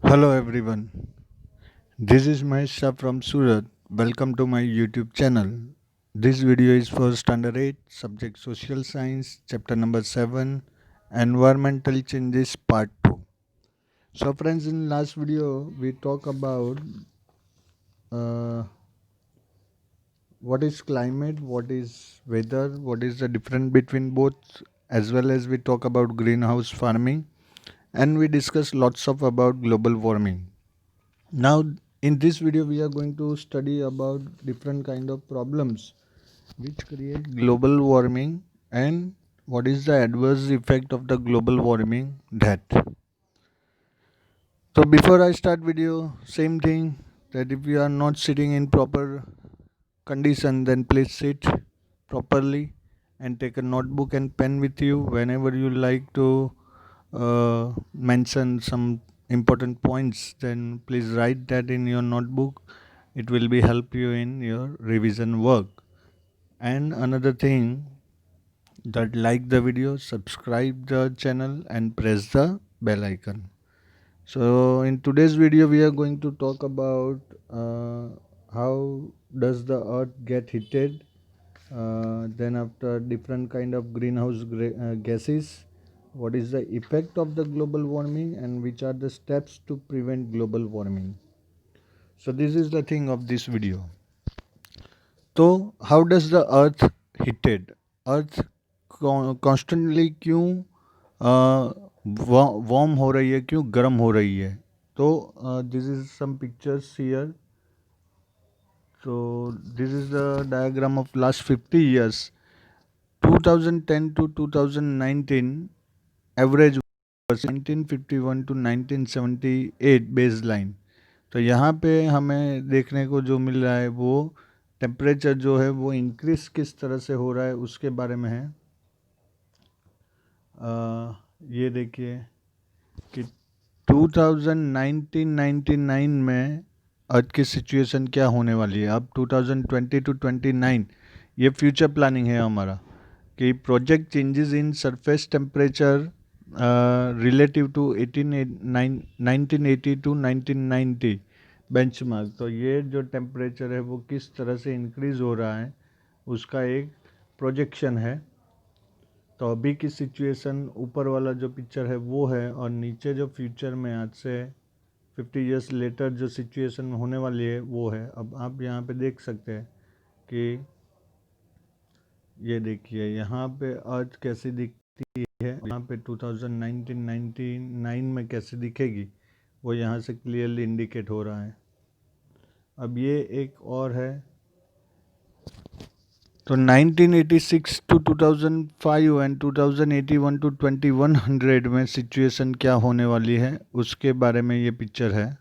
Hello everyone. This is Mahesh Shah from Surat. Welcome to my YouTube channel. This video is for Standard 8, Subject Social Science, Chapter number 7, Environmental Changes Part 2. So friends, in last video we talk about uh, what is climate, what is weather, what is the difference between both, as well as we talk about greenhouse farming, and we discuss lots of about global warming. Now in this video we are going to study about different kind of problems which create global warming and what is the adverse effect of the global warming that. So before I start video, same thing, that if you are not sitting in proper condition, then please sit properly and take a notebook and pen with you whenever you like to mention some important points, then please write that in your notebook. It will be help you in your revision work. And another thing, that like the video, subscribe the channel and press the bell icon. So in today's video we are going to talk about how does the earth get heated, then after different kind of greenhouse gases, what is the effect of the global warming and which are the steps to prevent global warming. So this is the thing of this video. So how does the earth heated? Earth constantly क्यों warm हो रही है, क्यों गर्म हो रही है? तो this is some pictures here. So this is the diagram of last 50 years. 2010 to 2019 average was 1951 to 1978 baseline. तो यहाँ पे हमें देखने को जो मिल रहा है वो टेम्परेचर जो है वो इंक्रीज किस तरह से हो रहा है उसके बारे में है. ये देखिए कि 1999 में अर्थ की सिचुएशन क्या होने वाली है. अब 2020 टू 29 ये फ्यूचर प्लानिंग है हमारा कि project changes in surface temperature relative to 1980 to 1990 benchmark. तो ये जो टेम्परेचर है वो किस तरह से इंक्रीज हो रहा है उसका एक प्रोजेक्शन है. तो अभी की सिचुएशन ऊपर वाला जो पिक्चर है वो है, और नीचे जो फ्यूचर में आज से 50 इयर्स लेटर जो सिचुएशन होने वाली है वो है. अब आप यहाँ पे देख सकते हैं कि ये देखिए यहाँ पे अर्थ कैसी दिखती है, यहाँ पे 2099 में कैसे दिखेगी वो यहाँ से क्लियरली इंडिकेट हो रहा है. अब ये एक और है. तो 1986 टू 2005 एंड 2081 टू 2100 में सिचुएशन क्या होने वाली है उसके बारे में ये पिक्चर है.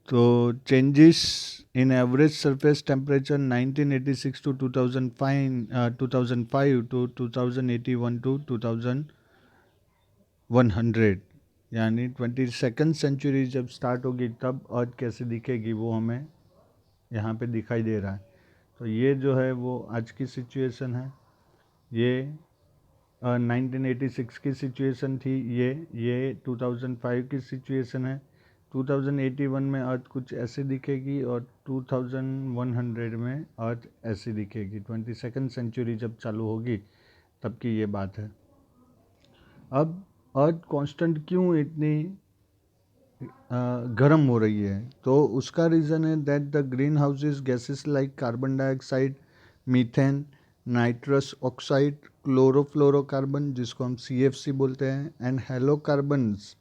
तो changes in average surface temperature 1986 to 2005 to 2081 to 2100, यानी 22nd सेंचुरी जब स्टार्ट होगी तब अर्थ कैसे दिखेगी वो हमें यहाँ पे दिखाई दे रहा है. तो ये जो है वो आज की सिचुएशन है. ये 1986 की सिचुएशन थी. ये 2005 की सिचुएशन है. 2081 में अर्थ कुछ ऐसे दिखेगी और 2100 में अर्थ ऐसी दिखेगी. 22nd सेंचुरी जब चालू होगी तब की ये बात है. अब अर्थ कांस्टेंट क्यों इतनी गर्म हो रही है? तो उसका रीज़न है that the green houses gases like carbon dioxide, methane, nitrous oxide, chlorofluorocarbon जिसको हम CFC बोलते हैं, and halocarbons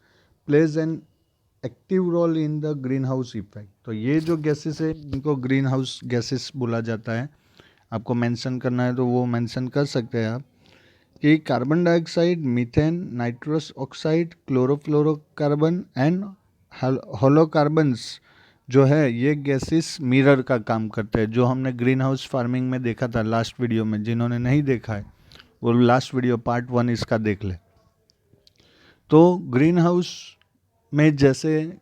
plays an active role in the green house effect. तो ये जो गैसेस है इनको ग्रीन हाउस गैसेस बोला जाता है. आपको मेंशन करना है तो वो मेंशन कर सकते हैं आप कि carbon dioxide, methane, nitrous oxide, chlorofluorocarbon and halocarbons जो है ये गैसेस मिरर का काम करते हैं. जो हमने ग्रीन हाउस फार्मिंग में देखा था लास्ट वीडियो में, जिन्होंने नहीं देखा है वो लास्ट वीडियो पार्ट 1 इसका देख ले. तो ग्रीन हाउस में जैसे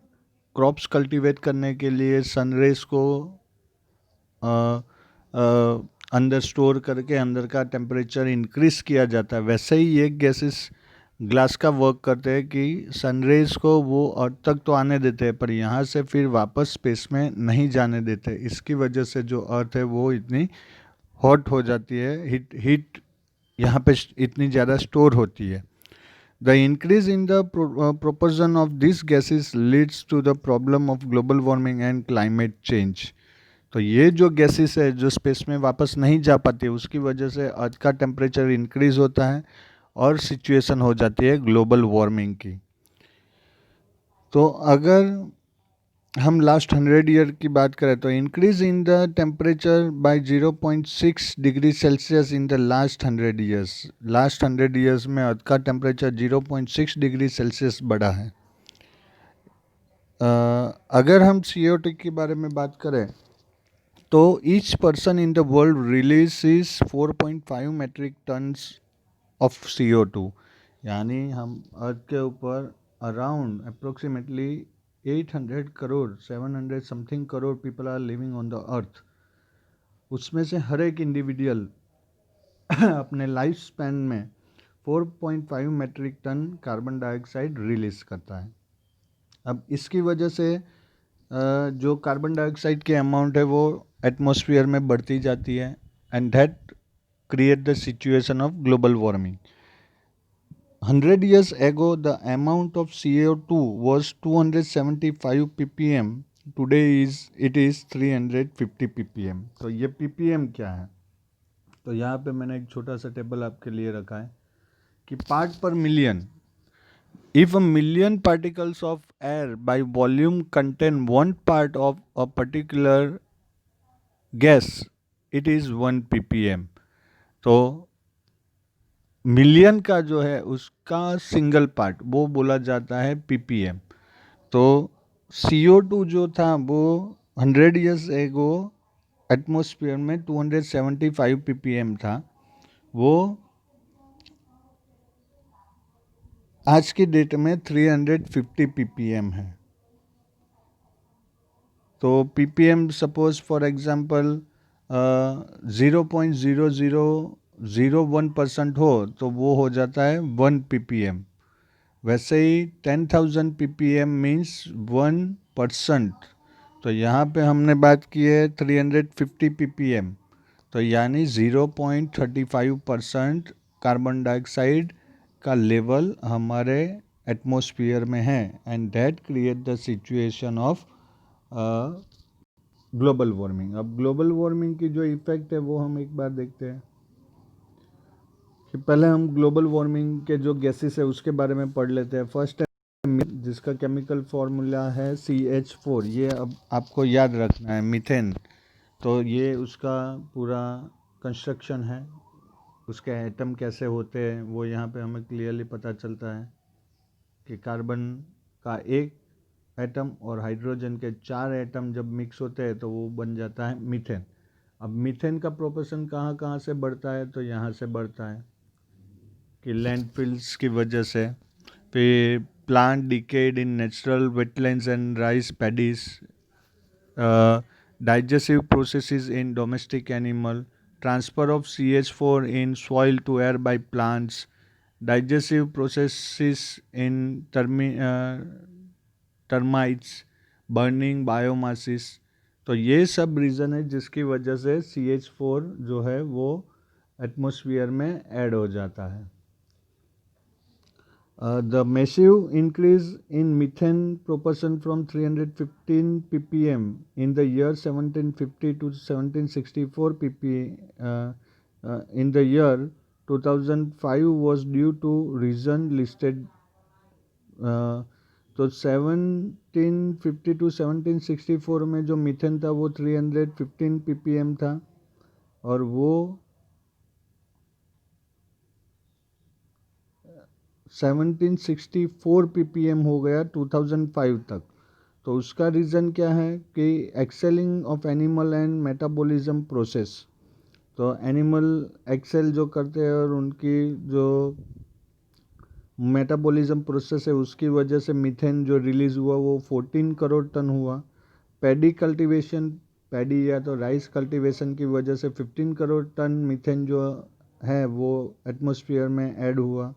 क्रॉप्स कल्टीवेट करने के लिए सनरेज को अंदर स्टोर करके अंदर का टेम्परेचर इंक्रीज किया जाता है, वैसे ही ये गैसेस ग्लास का वर्क करते हैं कि सनरेज को वो अर्थ तक तो आने देते हैं पर यहाँ से फिर वापस स्पेस में नहीं जाने देते। इसकी वजह से जो अर्थ है वो इतनी हॉट हो जाती है, हीट हीट यहाँ पे इतनी ज़्यादा स्टोर होती है। The increase in the proportion of this gases leads to the problem of global warming and climate change. तो ये जो गैसेस है जो स्पेस में वापस नहीं जा पाती, उसकी वजह से अर्थ का टेम्परेचर इंक्रीज होता है और सिचुएशन हो जाती है ग्लोबल वार्मिंग की। तो अगर हम लास्ट 100 ईयर की बात करें तो increase in the temperature by 0.6 degree Celsius in the last 100 years. Last 100 years में अर्थ का टेम्परेचर 0.6 डिग्री सेल्सियस बढ़ा है। अगर हम CO2 के बारे में बात करें तो each person in the world release 4.5 metric tons of CO2। यानी हम अर्थ के ऊपर around approximately 800 crore 700 something crore people are living on the earth. उसमें से हर एक इंडिविजुअल अपने लाइफ स्पैन में 4.5 metric ton carbon dioxide release करता है। अब इसकी वजह से जो कार्बन डाइऑक्साइड की अमाउंट है वो एटमॉस्फेयर में बढ़ती जाती है and that create the situation of global warming. 100 years ago, the amount of CO2 was 275 ppm. Today it is 350 ppm. तो ये ppm क्या है? तो यहाँ पे मैंने एक छोटा सा टेबल आपके लिए रखा है कि पार्ट पर million. If a million particles of air by volume contain one part of a particular gas, it is 1 ppm. तो मिलियन का जो है उसका सिंगल पार्ट वो बोला जाता है ppm। तो CO2 जो था वो 100 years ago एटमॉस्फेयर में 275 ppm था, वो आज की डेट में 350 ppm है। तो ppm सपोज फॉर एग्जांपल 0.0001% हो तो वो हो जाता है 1 ppm। वैसे ही 10,000 ppm मीन्स 1%। तो यहाँ पे हमने बात की है 350 ppm, तो यानी 0.35% कार्बन डाइऑक्साइड का लेवल हमारे एटमॉस्फेयर में है and that create the situation of global warming. अब ग्लोबल वार्मिंग की जो इफेक्ट है वो हम एक बार देखते हैं कि पहले हम ग्लोबल वार्मिंग के जो गैसेस है उसके बारे में पढ़ लेते हैं। फर्स्ट है जिसका केमिकल फॉर्मूला है CH4। ये अब आपको याद रखना है, मीथेन। तो ये उसका पूरा कंस्ट्रक्शन है, उसके एटम कैसे होते हैं वो यहाँ पे हमें क्लियरली पता चलता है कि कार्बन का एक एटम और हाइड्रोजन के 4 एटम जब मिक्स होते हैं तो वो बन जाता है मीथेन। अब मीथेन का प्रोपोर्शन कहाँ कहाँ से बढ़ता है, तो यहाँ से बढ़ता है कि लैंडफिल्स की वजह से, फिर plant decade in natural wetlands and rice paddies, digestive processes in domestic animal, transfer of CH4 in soil to air by plants, digestive processes in termites, burning biomasses। तो ये सब रीज़न है जिसकी वजह से CH4 जो है वो एटमॉस्फेयर में ऐड हो जाता है। The massive increase in methane proportion from 315 ppm in the year 1750 to 1764 in the year 2005 was due to reason listed। तो 1750 टू 1764 में जो मीथेन था वो 315 ppm था और वो 1764 ppm हो गया 2005 तक। तो उसका रीज़न क्या है कि excelling of animal and metabolism process. तो एनिमल एक्सेल जो करते हैं और उनकी जो मेटाबॉलिज्म प्रोसेस है उसकी वजह से मीथेन जो रिलीज़ हुआ वो 14 करोड़ टन हुआ। पैडी कल्टीवेशन, पैडी या तो राइस कल्टीवेशन की वजह से 15 करोड़ टन मीथेन जो है वो एटमॉस्फेयर में ऐड हुआ।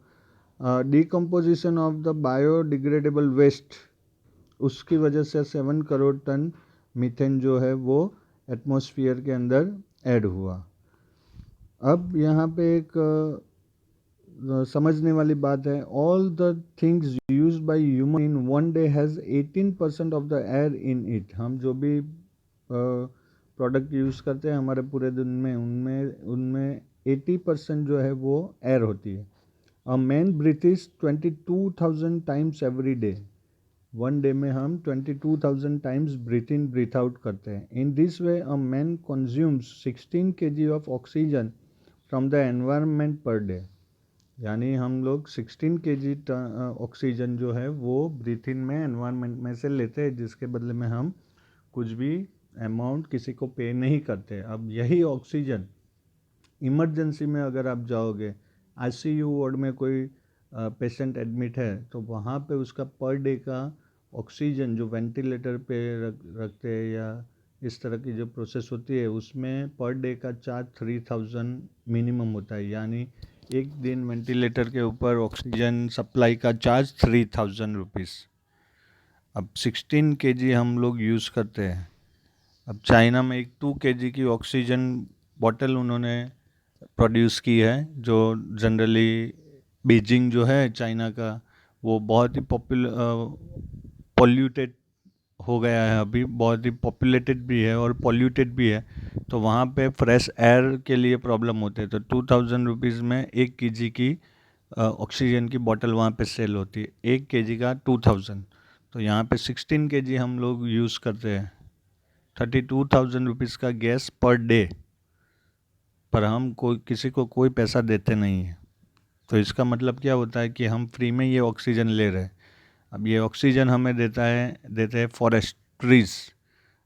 Decomposition of the biodegradable waste, उसकी वजह से 7 करोड़ टन मीथेन जो है वो एटमॉस्फेयर के अंदर ऐड हुआ। अब यहाँ पे एक समझने वाली बात है, all the things use by human in one day has 18% of the air in it. हम जो भी प्रोडक्ट यूज़ करते हैं हमारे पूरे दिन में, उनमें उनमें 80% जो है वो एयर होती है। A man breathes 22,000 times every day. One day में हम 22,000 times breathe in breathe out करते हैं। In this way a man consumes 16 kg of oxygen from the environment per day. यानी हम लोग 16 kg ऑक्सीजन जो है वो ब्रीथ इन में एनवायरनमेंट में से लेते हैं, जिसके बदले में हम कुछ भी अमाउंट किसी को पे नहीं करते। अब यही ऑक्सीजन इमरजेंसी में अगर आप जाओगे, आईसीयू वार्ड में कोई पेशेंट एडमिट है, तो वहाँ पे उसका पर डे का ऑक्सीजन जो वेंटिलेटर पे रखते हैं या इस तरह की जो प्रोसेस होती है, उसमें पर डे का चार्ज 3,000 मिनिमम होता है। यानी एक दिन वेंटिलेटर के ऊपर ऑक्सीजन सप्लाई का चार्ज 3,000 रुपीज़। अब 16 kg हम लोग यूज़ करते हैं। अब चाइना में एक 2 kg की ऑक्सीजन बॉटल उन्होंने प्रोड्यूस की है, जो जनरली बीजिंग जो है चाइना का, वो बहुत ही पॉल्यूटेड हो गया है, अभी बहुत ही पॉपुलेटेड भी है और पॉल्यूटेड भी है। तो वहाँ पे फ्रेश एयर के लिए प्रॉब्लम होते हैं। तो 2,000 रुपीज़ में 1 kg की ऑक्सीजन की बॉटल वहाँ पे सेल होती है। 1 kg का 2,000। तो यहाँ पे 16 kg हम लोग यूज़ करते हैं। 32,000 रुपीज़ का गैस पर डे, पर हम किसी को कोई पैसा देते नहीं है। तो इसका मतलब क्या होता है कि हम फ्री में ये ऑक्सीजन ले रहे हैं। अब ये ऑक्सीजन हमें देते हैं फॉरेस्ट, ट्रीज़।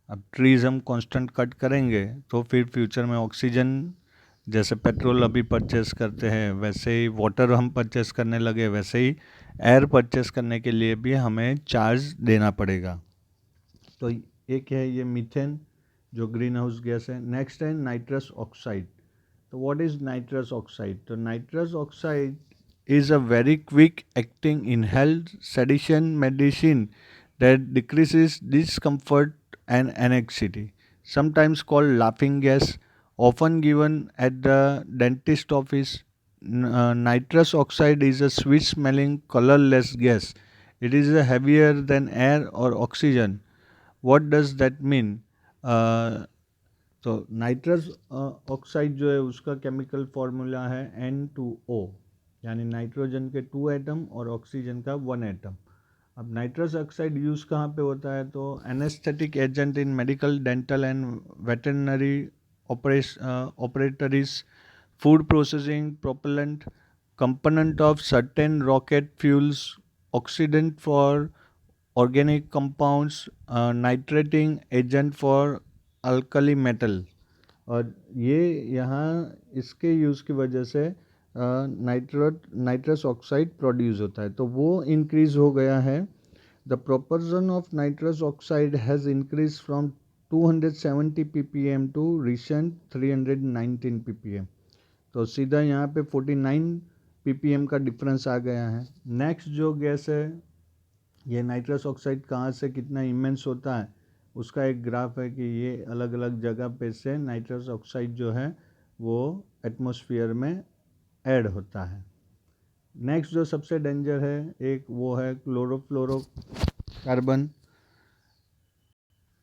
अब ट्रीज़ हम कांस्टेंट कट करेंगे तो फिर फ्यूचर में ऑक्सीजन, जैसे पेट्रोल अभी परचेस करते हैं वैसे ही वाटर हम परचेस करने लगे, वैसे ही एयर परचेस करने के लिए भी हमें चार्ज देना पड़ेगा। तो एक है ये मीथेन जो ग्रीन हाउस गैस है। नेक्स्ट है नाइट्रस ऑक्साइड। तो व्हाट इज नाइट्रस ऑक्साइड? तो nitrous oxide is a very quick acting inhaled sedation medicine that decreases discomfort and anxiety, sometimes called laughing gas, often given at the dentist office. Nitrous oxide is a sweet smelling colorless gas. It is heavier than air or oxygen. What does that mean? uh, तो nitrous oxide जो है उसका chemical formula है N2O, यानी nitrogen के 2 atom और oxygen का 1 atom. अब नाइट्रस ऑक्साइड यूज़ कहाँ पे होता है? तो anaesthetic agent in medical, dental and veterinary operatories, food processing, propellant, component of certain rocket fuels, oxidant for organic compounds, nitrating agent for alkali metal. और ये यहाँ इसके यूज़ की वजह से नाइट्रस ऑक्साइड प्रोड्यूस होता है, तो वो इंक्रीज़ हो गया है। The proportion of nitrous oxide has increase from 270 ppm to recent 319 ppm। तो सीधा यहाँ पे 49 ppm का डिफरेंस आ गया है। नेक्स्ट जो गैस है, ये नाइट्रस ऑक्साइड कहाँ से कितना इमेंस होता है, उसका एक ग्राफ है कि ये अलग अलग जगह पे से नाइट्रस ऑक्साइड जो है वो एटमॉस्फेयर में ऐड होता है। नेक्स्ट जो सबसे डेंजर है एक, वो है क्लोरोफ्लोरोकार्बन।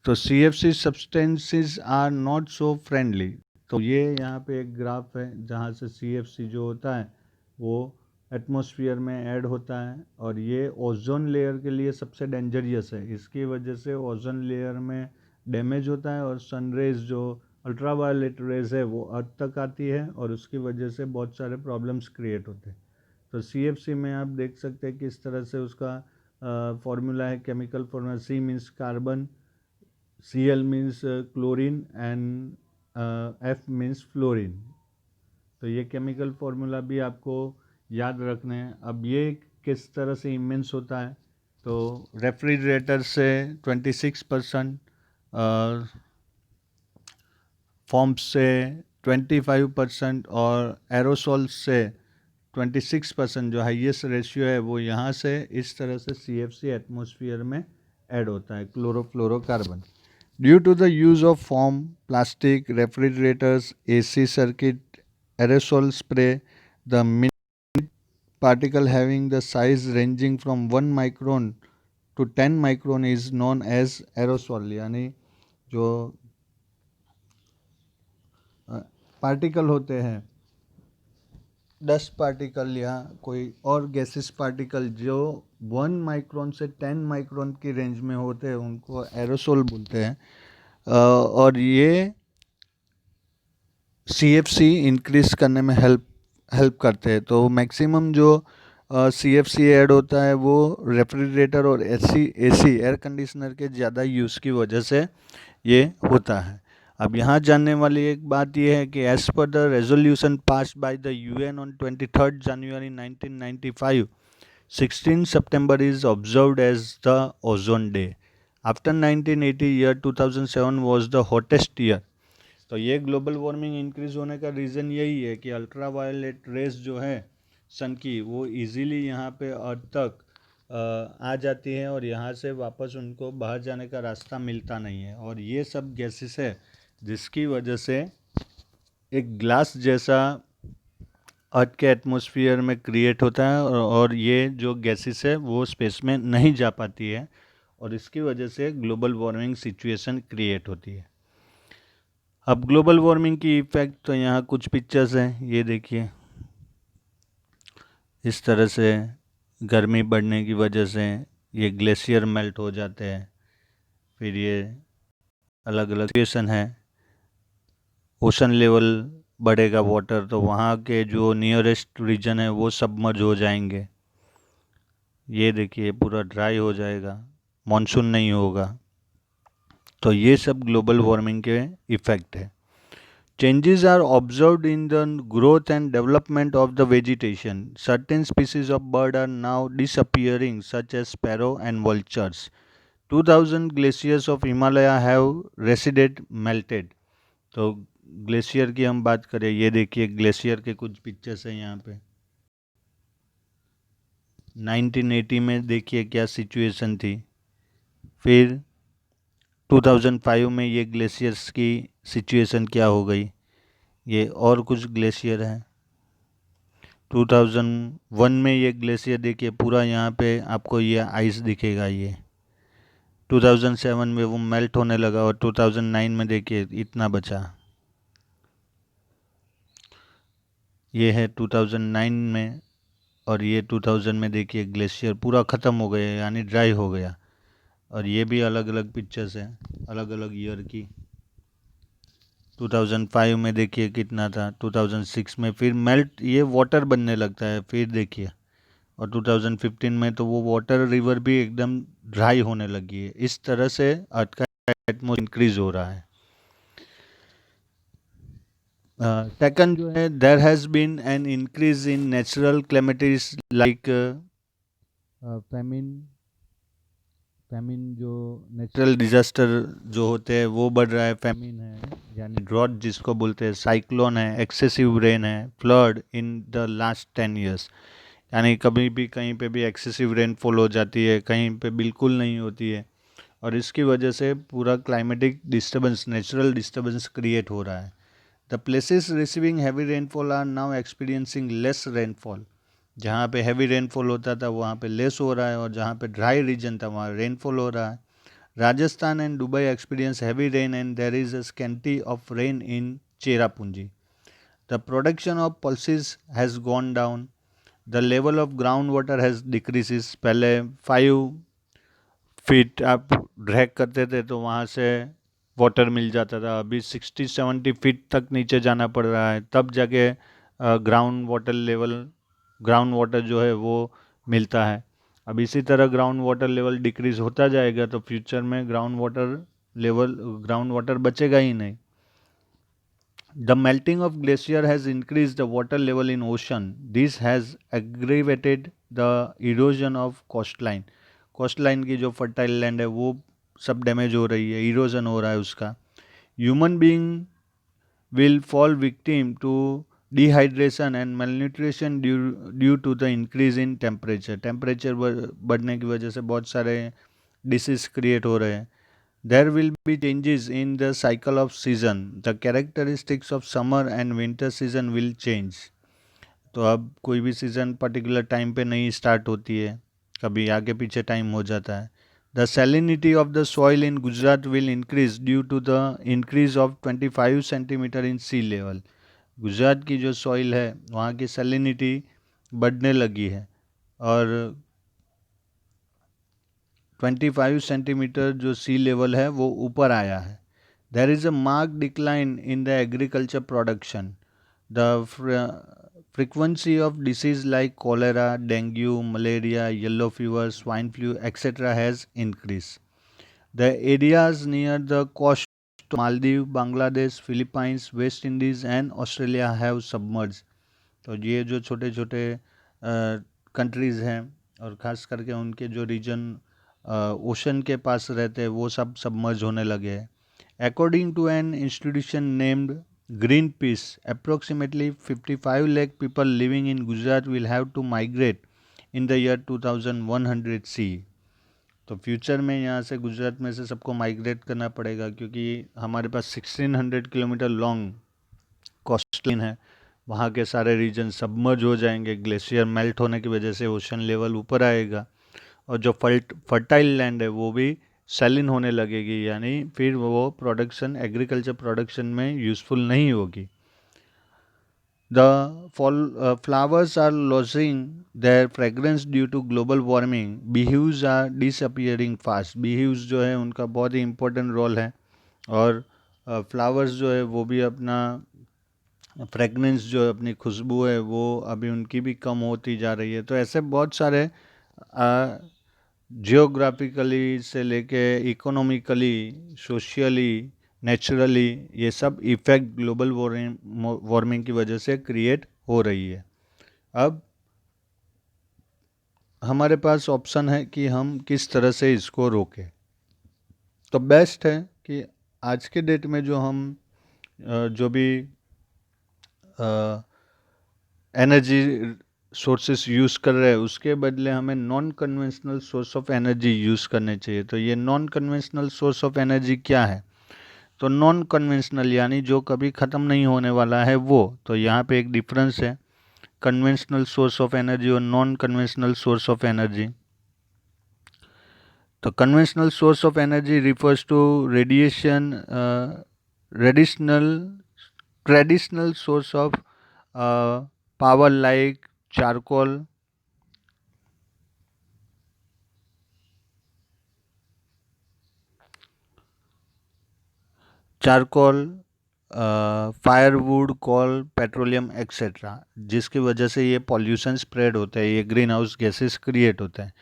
तो CFC substances are not so friendly. तो ये यहाँ पे एक ग्राफ है जहाँ से CFC जो होता है वो एटमॉस्फेयर में ऐड होता है, और ये ओजोन लेयर के लिए सबसे डेंजरियस है। इसकी वजह से ओजोन लेयर में डैमेज होता है और सनरेज जो अल्ट्रावायलेट रेज है वो अर्थ तक आती है, और उसकी वजह से बहुत सारे प्रॉब्लम्स क्रिएट होते हैं। तो CFC में आप देख सकते हैं किस तरह से उसका फॉर्मूला है, chemical formula. C means carbon, Cl means chlorine and F means fluorine. तो ये केमिकल फार्मूला भी आपको याद रखना है। अब ये किस तरह से इमेंस होता है? तो रेफ्रिजरेटर से 26%, फॉर्म्स से 25% और एरोसोल से 26% जो हाईएस्ट रेशियो है वो यहाँ से इस तरह से CFC एटमॉस्फेयर में ऐड होता है, chlorofluorocarbon. Due to the use of foam, plastic, refrigerators, AC circuit, aerosol spray, the particle having the size ranging from 1 micron to 10 micron is known as aerosol। यानी जो पार्टिकल होते हैं, dust particle या कोई और gases particle जो 1 micron से 10 micron की रेंज में होते हैं उनको एरोसोल बोलते हैं। और ये CFC इंक्रीज करने में हेल्प करते हैं। तो मैक्सिमम जो CFC ऐड होता है वो रेफ्रिजरेटर और AC एयर कंडीशनर के ज़्यादा यूज़ की वजह से ये होता है। अब यहाँ जानने वाली एक बात यह है कि as per the resolution passed by the UN on 23 January 1995, 16 September is observed as the ozone day. After 1980 year 2007 was the hottest year। तो ये ग्लोबल वार्मिंग इंक्रीज होने का रीज़न यही है कि अल्ट्रा वायलेट रेस जो है सन की वो इजीली यहाँ पे अर्थ तक आ जाती है और यहाँ से वापस उनको बाहर जाने का रास्ता मिलता नहीं है। और ये सब गैसेस है जिसकी वजह से एक ग्लास जैसा अर्थ के एटमॉस्फेयर में क्रिएट होता है और ये जो गैसेस है वो स्पेस में नहीं जा पाती है और इसकी वजह से ग्लोबल वार्मिंग सिचुएशन क्रिएट होती है। अब ग्लोबल वार्मिंग की इफ़ेक्ट तो यहाँ कुछ पिक्चर्स हैं, ये देखिए। इस तरह से गर्मी बढ़ने की वजह से ये ग्लेशियर मेल्ट हो जाते हैं। फिर ये अलग अलग सिचुएशन है, ओशन लेवल बढ़ेगा वाटर तो वहाँ के जो नियरेस्ट रीजन है वो सबमर्ज हो जाएंगे। ये देखिए पूरा ड्राई हो जाएगा, मॉनसून नहीं होगा। तो ये सब ग्लोबल वार्मिंग के इफ़ेक्ट है। Changes are observed in the growth and development of the vegetation. Certain species of bird are now disappearing, such as sparrow and vultures. 2000 glaciers of Himalaya have receded, melted। तो glacier की हम बात करें, ये देखिए glacier के कुछ pictures हैं यहाँ पे। 1980 में देखिए क्या सिचुएशन थी। फिर 2005 में ये ग्लेशियर्स की सिचुएशन क्या हो गई। ये और कुछ ग्लेशियर है। 2001 में ये ग्लेशियर देखिए पूरा यहाँ पे आपको ये आइस दिखेगा। ये 2007 में वो मेल्ट होने लगा और 2009 में देखिए इतना बचा। ये है 2009 में और ये 2000 में देखिए ग्लेशियर पूरा ख़त्म हो गया यानी ड्राई हो गया। और ये भी अलग अलग पिक्चर्स हैं अलग अलग ईयर की। 2005 में देखिए कितना था, 2006 में फिर मेल्ट ये वाटर बनने लगता है फिर देखिए। और 2015 में तो वो वाटर रिवर भी एकदम ड्राई होने लगी है। इस तरह से अर्थ का एटमॉस्फेयर इंक्रीज हो रहा है। सेकंड जो है, there has been an increase in natural calamities like famine जो नेचुरल डिजास्टर जो होते हैं वो बढ़ रहा है। फैमिन है यानी ड्रॉट जिसको बोलते हैं, साइक्लोन है, एक्सेसिव रेन है, flood in the last 10 years. यानी कभी भी कहीं पे भी एक्सेसिव रेनफॉल हो जाती है, कहीं पे बिल्कुल नहीं होती है और इसकी वजह से पूरा climatic disturbance, natural disturbance create हो रहा है। The places receiving heavy rainfall are now experiencing less rainfall. जहाँ पे हैवी रेनफॉल होता था वहाँ पे लेस हो रहा है और जहाँ पे ड्राई रीजन था वहाँ रेनफॉल हो रहा है। Rajasthan and Dubai experience heavy rain and there is a scanty of rain in Cherrapunji. The production of pulses has gone down. The level of ground water has decreases. पहले 5 फीट आप drag करते थे तो वहाँ से वाटर मिल जाता था, अभी 60-70 फीट तक नीचे जाना पड़ रहा है तब जाके ग्राउंड वाटर जो है वो मिलता है। अब इसी तरह ग्राउंड वाटर लेवल डिक्रीज होता जाएगा तो फ्यूचर में ग्राउंड वाटर बचेगा ही नहीं। The melting of glacier has increased the water level in ocean. This has aggravated the erosion of coastline. Coastline की जो फर्टाइल लैंड है वो सब डैमेज हो रही है, इरोजन हो रहा है उसका। Human being will fall victim to dehydration and malnutrition due to the increase in temperature, temperature बढ़ने की वजह से बहुत सारे डिसीज क्रिएट हो रहे हैं। There will be changes in the cycle of season, the characteristics of summer and winter season will change. तो अब कोई भी सीज़न पर्टिकुलर टाइम पे नहीं स्टार्ट होती है, कभी आगे पीछे टाइम हो जाता है। The salinity of the soil in Gujarat will increase due to the increase of 25 centimetre in sea level. Gujarat की जो सॉइल है वहाँ की सैलिनिटी बढ़ने लगी है और 25 सेंटीमीटर जो सी लेवल है वो ऊपर आया है। There is a mark decline in the agriculture production, the frequency of disease like cholera, dengue, malaria, yellow fever, swine flu, etc. has increased. The areas near the coast of Maldives, Bangladesh, Philippines, West Indies and Australia have submerged. तो ये जो छोटे छोटे countries हैं और ख़ास करके उनके जो रीजन ओशन के पास रहते हैं वो सब सबमर्ज होने लगे हैं। According to an institution named Greenpeace, approximately 55 lakh people living in Gujarat will have to migrate in the year 2100 CE. तो फ्यूचर में यहाँ से गुजरात में से सबको माइग्रेट करना पड़ेगा क्योंकि हमारे पास 1600 किलोमीटर लॉन्ग कोस्टलाइन है, वहाँ के सारे रीजन सबमर्ज हो जाएंगे, ग्लेशियर मेल्ट होने की वजह से ओशन लेवल ऊपर आएगा और जो फर्टाइल लैंड है वो भी सैलिन होने लगेगी, यानी फिर वो प्रोडक्शन एग्रीकल्चर प्रोडक्शन में यूज़फुल नहीं होगी। The flowers are losing their fragrance due to global warming, bees are disappearing fast. Bees जो है उनका बहुत ही इम्पोर्टेंट रोल है और फ्लावर्स जो है वो भी अपना फ्रेगनेंस जो अपनी खुशबू है वो अभी उनकी भी कम होती जा रही है। तो ऐसे बहुत सारे जियोग्राफिकली से लेके इकोनॉमिकली, सोशियली, नेचुरली ये सब इफ़ेक्ट ग्लोबल वार्मिंग की वजह से क्रिएट हो रही है। अब हमारे पास ऑप्शन है कि हम किस तरह से इसको रोकें। तो बेस्ट है कि आज के डेट में जो हम जो भी एनर्जी सोर्सेस यूज़ कर रहे हैं उसके बदले हमें non conventional source of energy use करने चाहिए। तो ये non conventional source of energy क्या है? तो नॉन कन्वेंशनल यानी जो कभी ख़त्म नहीं होने वाला है वो। तो यहाँ पे एक डिफरेंस है कन्वेंशनल सोर्स ऑफ एनर्जी और non conventional source of energy. तो conventional source of energy refers to radiation traditional source of power like charcoal, firewood, coal, petroleum etcetera, जिसकी वजह से ये पॉल्यूशन स्प्रेड होता है, ये ग्रीन हाउस गैसेस क्रिएट होते हैं।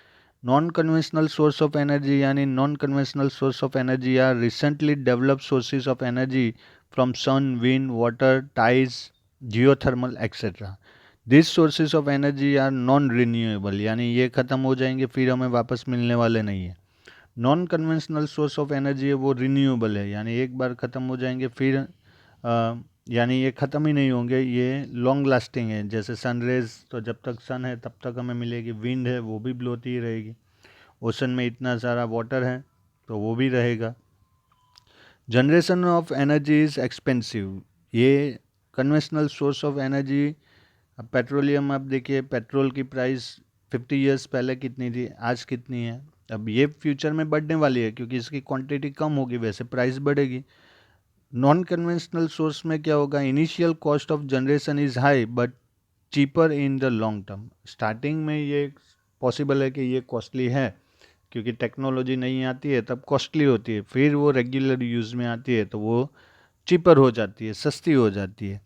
Non conventional source of energy यानी non conventional source of energy are recently developed sources of energy from sun, wind, water, tides, geothermal etcetera. This sources of energy are non renewable, यानी ये ख़त्म हो जाएंगे फिर हमें वापस मिलने वाले नहीं है। Non conventional source of energy है वो रिन्यूएबल है, यानी एक बार ख़त्म हो जाएंगे फिर यानी ये ख़त्म ही नहीं होंगे, ये लॉन्ग लास्टिंग है। जैसे सन रेज, तो जब तक सन है तब तक हमें मिलेगी, विंड है वो भी ब्लोती ही रहेगी, ओशन में इतना सारा वाटर है तो वो भी रहेगा। Generation of energy is expensive, ये कन्वेंशनल सोर्स ऑफ एनर्जी। अब पेट्रोलियम आप देखिए, पेट्रोल की प्राइस 50 ईयर्स पहले कितनी थी, आज कितनी है। अब ये फ्यूचर में बढ़ने वाली है क्योंकि इसकी क्वांटिटी कम होगी, वैसे प्राइस बढ़ेगी। नॉन कन्वेंशनल सोर्स में क्या होगा, initial cost of generation is high but cheaper in the long term. Starting में ये पॉसिबल है कि ये कॉस्टली है क्योंकि टेक्नोलॉजी नहीं आती है तब कॉस्टली होती है, फिर वो रेगुलर यूज़ में आती है तो वो चीपर हो जाती है, सस्ती हो जाती है।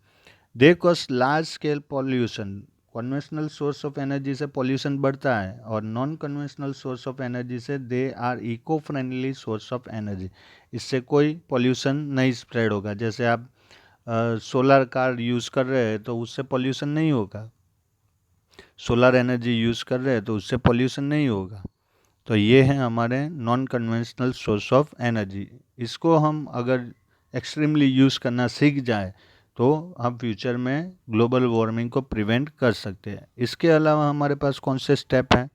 They cause large scale pollution, conventional source of energy से पॉल्यूशन बढ़ता है और non conventional source of energy से they are eco friendly source of energy, इससे कोई पॉल्यूशन नहीं स्प्रेड होगा। जैसे आप सोलर कार यूज़ कर रहे हैं तो उससे पॉल्यूशन नहीं होगा, सोलर एनर्जी यूज़ कर रहे हैं तो उससे पॉल्यूशन नहीं होगा। तो ये हैं हमारे non conventional source of energy. इसको हम अगर एक्सट्रीमली यूज़ करना सीख जाए तो हम फ्यूचर में ग्लोबल वार्मिंग को प्रिवेंट कर सकते हैं। इसके अलावा हमारे पास कौन से स्टेप हैं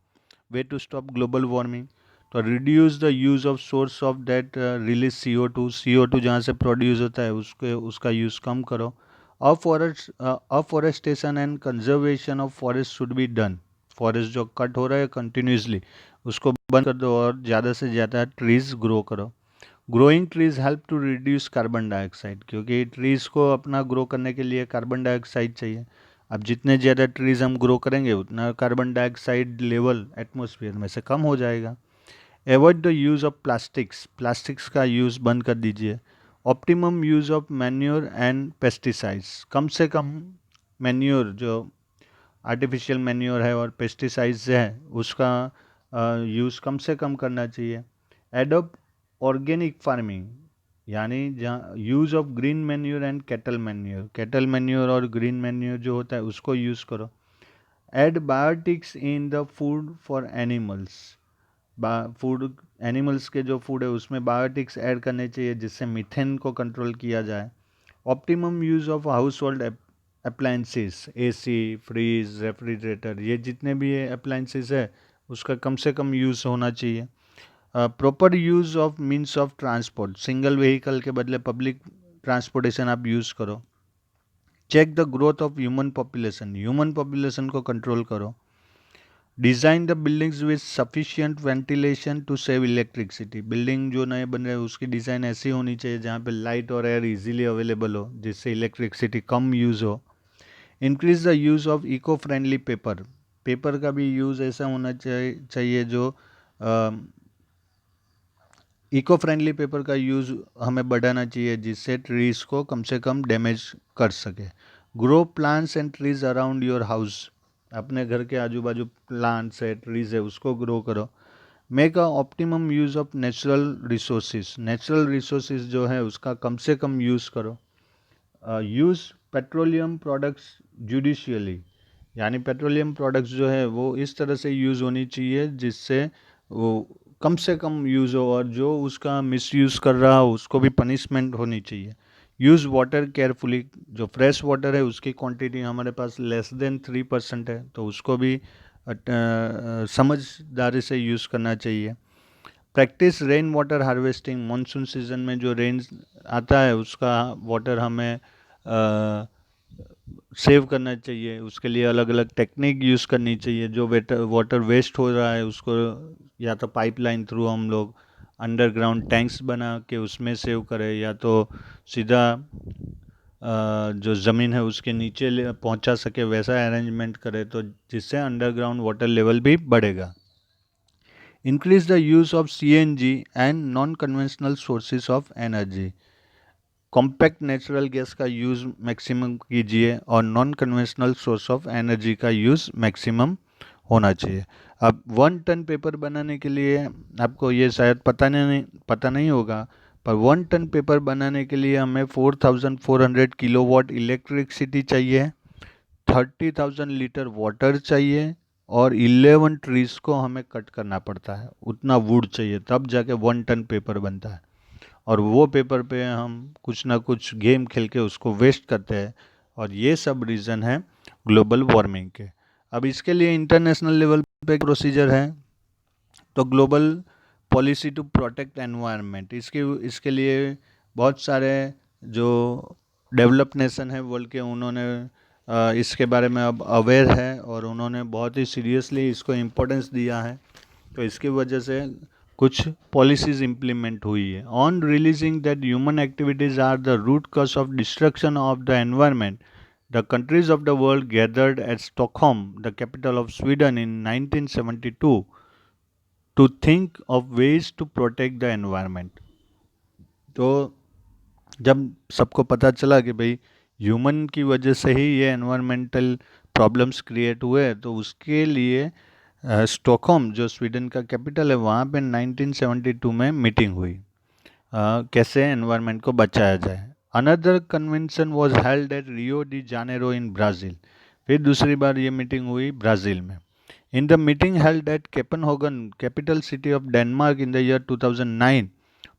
वे टू स्टॉप ग्लोबल वार्मिंग? तो reduce the use of source of that release CO2 जहाँ से प्रोड्यूस होता है उसका यूज़ कम करो। Afforestation and conservation of forest should be done. Forest जो कट हो रहा है कंटिन्यूसली उसको बंद कर दो और ज़्यादा से ज़्यादा ट्रीज ग्रो करो। Growing trees help to reduce carbon dioxide, क्योंकि ट्रीज को अपना ग्रो करने के लिए कार्बन डाइऑक्साइड चाहिए। अब जितने ज़्यादा ट्रीज हम ग्रो करेंगे उतना कार्बन डाइऑक्साइड लेवल एटमॉस्फेयर में से कम हो जाएगा। Avoid the use of plastics का यूज़ बंद कर दीजिए। Optimum use of manure and pesticides, कम से कम मैन्योर जो आर्टिफिशियल मैन्योर है और पेस्टिसाइड्स है उसका यूज़ कम से कम करना चाहिए। एडोप्ट ऑर्गेनिक फार्मिंग, यानी जहाँ use of green manure and cattle manure और ग्रीन मैन्योर जो होता है उसको यूज़ करो। Add biotics in the food for animals, food animals के जो फूड है उसमें बायोटिक्स ऐड करने चाहिए जिससे मीथेन को कंट्रोल किया जाए। Optimum use of household appliances, AC, fridge, refrigerator, ये जितने भी अप्लायंसेस है उसका कम से कम यूज़ होना चाहिए। Proper use of means of transport, single vehicle के बदले पब्लिक ट्रांसपोर्टेशन आप यूज़ करो। Check the growth of human population को कंट्रोल करो। Design the buildings with sufficient ventilation to save electricity, building जो नए बन रहे हैं उसकी डिज़ाइन ऐसी होनी चाहिए जहाँ पे लाइट और एयर इजीली अवेलेबल हो जिससे इलेक्ट्रिसिटी कम यूज़ हो। Increase the use of eco friendly paper का भी यूज़ ऐसा होना चाहिए जो इको फ्रेंडली पेपर का यूज़ हमें बढ़ाना चाहिए जिससे ट्रीज़ को कम से कम डैमेज कर सके। Grow plants and trees around your house, अपने घर के आजू बाजू प्लांट्स है ट्रीज है उसको ग्रो करो। Make a optimum use of natural resources जो है उसका कम से कम यूज़ करो। यूज़ पेट्रोलियम प्रोडक्ट्स जुडिशियली, यानी पेट्रोलियम प्रोडक्ट्स जो है वो इस तरह से यूज़ होनी चाहिए जिससे वो कम से कम यूज़ हो और जो उसका मिसयूज़ कर रहा हो उसको भी पनिशमेंट होनी चाहिए। यूज़ वाटर केयरफुली, जो फ्रेश वाटर है उसकी क्वांटिटी हमारे पास लेस देन 3% है तो उसको भी समझदारी से यूज़ करना चाहिए। Practice rain water harvesting, monsoon season में जो रेन आता है उसका वाटर हमें सेव करना चाहिए। उसके लिए अलग अलग टेक्निक यूज़ करनी चाहिए। जो वाटर वेस्ट हो रहा है उसको या तो पाइपलाइन थ्रू हम लोग अंडरग्राउंड टैंक्स बना के उसमें सेव करें या तो सीधा जो ज़मीन है उसके नीचे पहुंचा सके वैसा अरेंजमेंट करें तो जिससे अंडरग्राउंड वाटर लेवल भी बढ़ेगा। Increase the use of CNG and non conventional sources of energy, compact natural gas का यूज़ मैक्सिमम कीजिए और non conventional source of energy का यूज़ मैक्सिमम होना चाहिए। अब 1 टन पेपर बनाने के लिए आपको ये शायद पता नहीं होगा, पर 1 टन पेपर बनाने के लिए हमें 4400 किलोवाट इलेक्ट्रिसिटी चाहिए, 30,000 लीटर वाटर चाहिए और 11 ट्रीज़ को हमें कट करना पड़ता है। उतना वुड चाहिए तब जाके 1 टन पेपर बनता है और वो पेपर पे हम कुछ ना कुछ गेम खेल के उसको वेस्ट करते हैं और ये सब रीज़न है ग्लोबल वार्मिंग के। अब इसके लिए इंटरनेशनल लेवल पे प्रोसीजर है। तो global policy to protect environment, इसके लिए बहुत सारे जो डेवलप नेशन है वर्ल्ड के उन्होंने इसके बारे में अब अवेयर है और उन्होंने बहुत ही सीरियसली इसको इम्पोर्टेंस दिया है। तो इसकी वजह से कुछ पॉलिसीज इम्प्लीमेंट हुई है। On realising that human activities are the root cause of destruction of the environment, the countries of the world gathered at Stockholm, the capital of Sweden, in 1972 to think of ways to protect the environment. तो जब सबको पता चला कि भाई human की वजह से ही ये एनवायरमेंटल प्रॉब्लम्स क्रिएट हुए तो उसके लिए स्टॉकहोम जो स्वीडन का कैपिटल है वहाँ पे 1972 में मीटिंग हुई कैसे एनवायरनमेंट को बचाया जाए। Another convention was held at Rio de Janeiro in Brazil, फिर दूसरी बार ये मीटिंग हुई ब्राज़ील में। In the meeting held at Copenhagen, capital city of Denmark, in the year 2009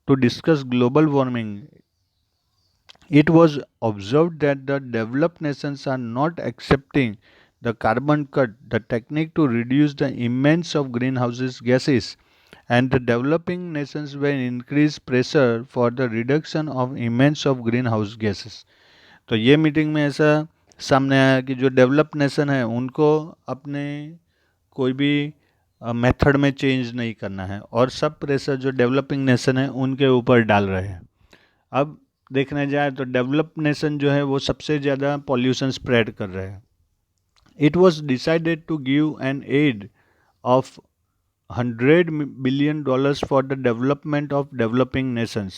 to discuss global warming, It was observed that the developed nations are not accepting the carbon cut, the technique to reduce the immense of greenhouse gases, and the developing nations will increase pressure for the reduction of immense of greenhouse gases. तो ये meeting में ऐसा सामने आया कि जो develop nation है उनको अपने कोई भी मेथड में चेंज नहीं करना है और सब प्रेशर जो डेवलपिंग नेशन है उनके ऊपर डाल रहे हैं। अब देखने जाए तो डेवलप नेशन जो है वो सबसे ज़्यादा पॉल्यूशन स्प्रेड कर रहे हैं। It was decided to give an aid of $100 billion for the development of developing nations.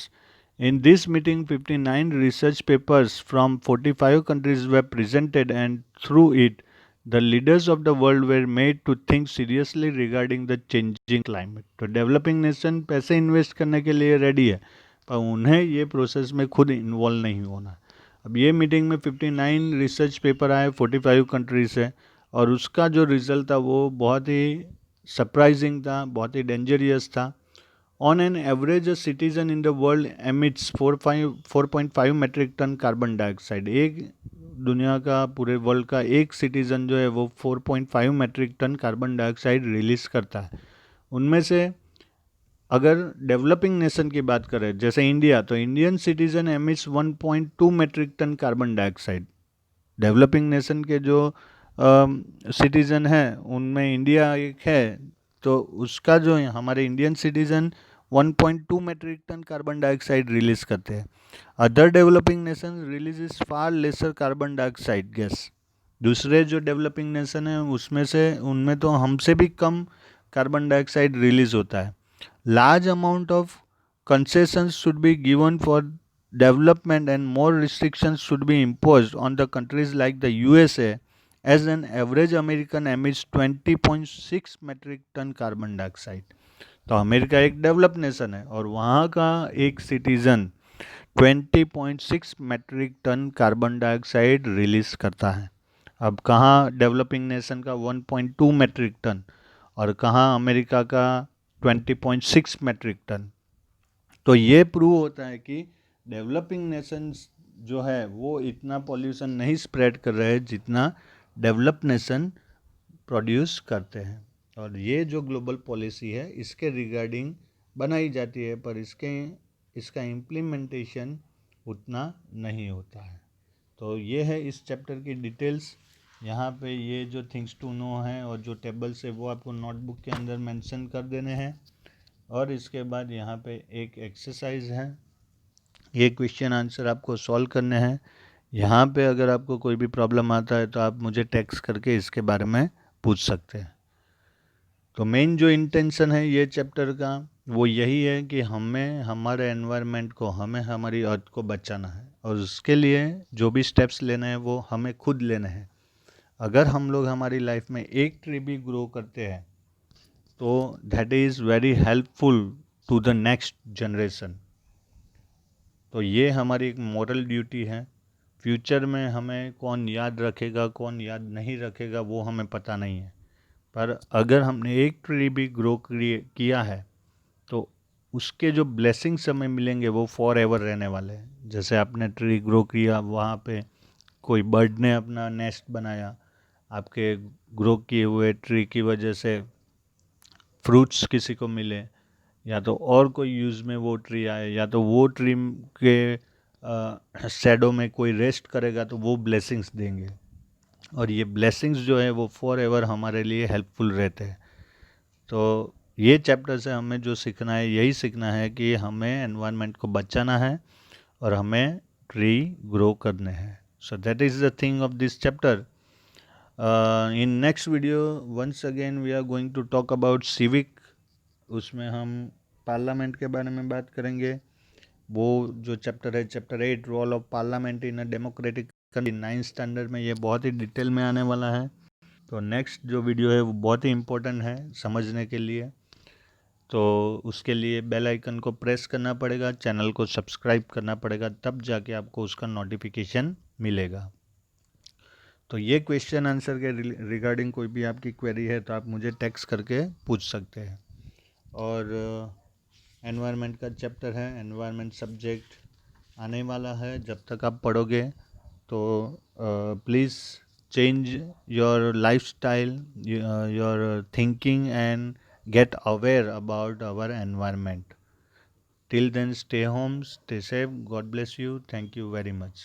In this meeting, 59 research papers from 45 countries were presented, and through it, the leaders of the world were made to think seriously regarding the changing climate. तो developing nation पैसे invest करने के लिए ready है, पर उन्हें ये process में खुद इन्वॉल्व नहीं होना। अब ये मीटिंग में 59 रिसर्च पेपर आए 45 कंट्री से, और उसका जो रिजल्ट था वो बहुत ही सरप्राइजिंग था, बहुत ही डेंजरियस था। On an average a citizen in the world emits 4.5 metric ton carbon dioxide. एक दुनिया का, पूरे वर्ल्ड का एक सिटीजन जो है वो 4.5 metric ton carbon dioxide release करता है। उनमें से अगर डेवलपिंग नेशन की बात करें जैसे इंडिया, तो Indian citizen emits 1.2 metric ton carbon dioxide. Developing nation के जो सिटीज़न हैं उनमें इंडिया एक है, तो उसका जो है हमारे Indian citizen 1.2 metric ton carbon dioxide release करते हैं। Other developing nation release is far lesser carbon dioxide gas. दूसरे जो डेवलपिंग नेशन हैं उसमें से उनमें तो हमसे भी कम कार्बन डाइऑक्साइड रिलीज होता है। Large amount of concessions should be given for development and more restrictions should be imposed on the countries like the USA, as an average American emits 20.6 metric ton carbon dioxide. तो America एक develop nation है और वहाँ का एक citizen 20.6 metric ton carbon dioxide release करता है। अब कहाँ डेवलपिंग नेशन का 1.2 मेट्रिक टन और कहाँ अमेरिका का 20.6 मेट्रिक टन। तो ये प्रूव होता है कि डेवलपिंग नेशंस जो है वो इतना पॉल्यूशन नहीं स्प्रेड कर रहे हैं जितना डेवलप नेशन प्रोड्यूस करते हैं। और ये जो ग्लोबल पॉलिसी है इसके रिगार्डिंग बनाई जाती है, पर इसका इम्प्लीमेंटेशन उतना नहीं होता है। तो ये है इस चैप्टर की डिटेल्स। यहाँ पे ये जो थिंग्स टू नो है और जो टेबल्स है वो आपको नोटबुक के अंदर मेंशन कर देने हैं। और इसके बाद यहाँ पे एक एक्सरसाइज है, ये क्वेश्चन आंसर आपको सॉल्व करने हैं। यहाँ पे अगर आपको कोई भी प्रॉब्लम आता है तो आप मुझे टेक्स्ट करके इसके बारे में पूछ सकते हैं। तो मेन जो इंटेंशन है ये चैप्टर का वो यही है कि हमें हमारे एनवायरनमेंट को, हमें हमारी अर्थ को बचाना है, और उसके लिए जो भी स्टेप्स लेने हैं वो हमें खुद लेने हैं। अगर हम लोग हमारी लाइफ में एक ट्री भी ग्रो करते हैं तो that is very helpful to the next generation. तो ये हमारी एक मॉरल ड्यूटी है। फ्यूचर में हमें कौन याद रखेगा कौन याद नहीं रखेगा वो हमें पता नहीं है, पर अगर हमने एक ट्री भी ग्रो किया है तो उसके जो ब्लेसिंग्स हमें मिलेंगे वो फॉर एवर रहने वाले हैं। जैसे आपने ट्री ग्रो किया, वहाँ पे कोई बर्ड ने अपना नेस्ट बनाया, आपके ग्रो किए हुए ट्री की वजह से फ्रूट्स किसी को मिले, या तो और कोई यूज़ में वो ट्री आए, या तो वो ट्री के शैडो में कोई रेस्ट करेगा तो वो ब्लेसिंग्स देंगे। और ये ब्लेसिंग्स जो है वो फॉर एवर हमारे लिए हेल्पफुल रहते हैं। तो ये चैप्टर से हमें जो सीखना है यही सीखना है कि हमें एनवायरनमेंट को बचाना है और हमें ट्री ग्रो करने हैं। So that is the thing of this chapter. In next video once again we are going to talk about civic. उसमें हम पार्लियामेंट के बारे में बात करेंगे। वो जो चैप्टर है chapter 8 role of parliament in a democratic country, 9th standard में ये बहुत ही डिटेल में आने वाला है। तो नेक्स्ट जो वीडियो है वो बहुत ही इम्पोर्टेंट है समझने के लिए। तो उसके लिए बेल आइकन को प्रेस करना पड़ेगा, चैनल को सब्सक्राइब करना पड़ेगा, तब जाके आपको उसका नोटिफिकेशन मिलेगा। तो ये क्वेश्चन आंसर के रिगार्डिंग कोई भी आपकी क्वेरी है तो आप मुझे टेक्स्ट करके पूछ सकते हैं। और एनवायरनमेंट का चैप्टर है, एनवायरनमेंट सब्जेक्ट आने वाला है। जब तक आप पढ़ोगे तो please change your lifestyle, your thinking and get aware about our environment. Till then, stay home, stay safe. God bless you. Thank you very much.